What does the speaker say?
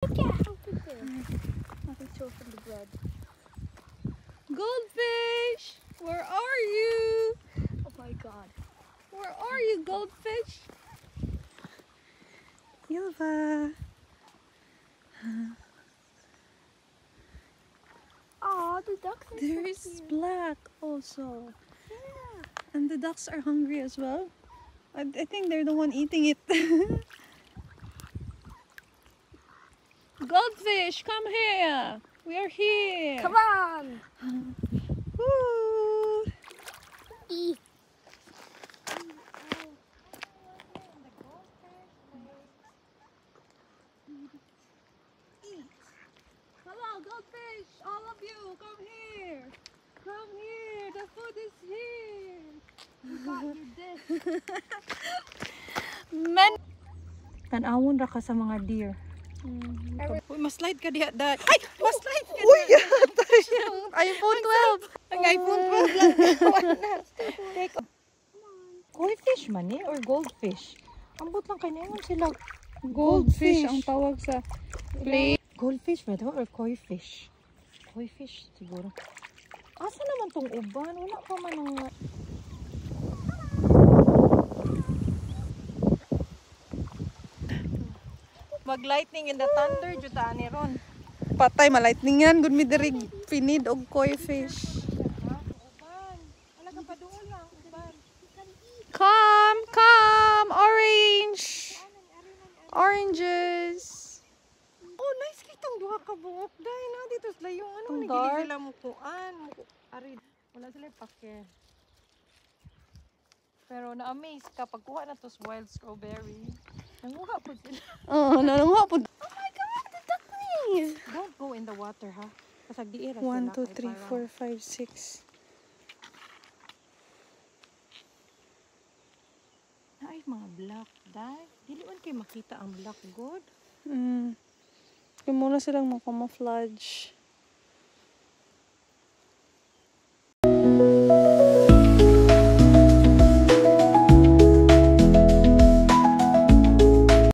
From the bread. Goldfish! Where are you? Oh my god. Where are you, goldfish? Ylva. Oh, the ducks are There so is cute. black also. Yeah. And the ducks are hungry as well. I think they're the one eating it. Goldfish, come here. We are here. Come on. Woo. Eat. Eat. Hello, goldfish. All of you, come here. Come here. The food is here. You got your dish. Men. Tanawon ra ka sa mga deer. Uy, mas-slide ka diha. Ay! Mas-slide ka Uy! diha. iPhone 12. Ang iPhone 12 lang. Take off. Koi fish man eh? Or goldfish? Ambot lang kayo na sila. Goldfish ang tawag sa plate. Goldfish ba ito? Or koi fish? Koi fish siguro. Asa naman tong uban? Wala pa man ang... Mag-lightning in the thunder, jutaan ni Ron. Patay, ma-lightning yan. Good me dirig pinid og koi fish. Uban. Wala ka pa doon lang. Uban. Come, come, orange. Oranges. Oh, nice kitang duha ka buok. Dahil na dito sila yung ano. Ang Nagili dark. sila mukuan. Ari, wala sila pake. Pero na-amaze ka pagkuha na to wild strawberry. Nanguha po sila. Oo, nanunga po. Oh my god, the ducklings. Don't go in the water, ha? Kasag diira 1, sila. 2, 3, 4, 5, 6. Ay, mga black. Dahil, diliwan kayo makita ang black god. Kaya muna silang camouflage.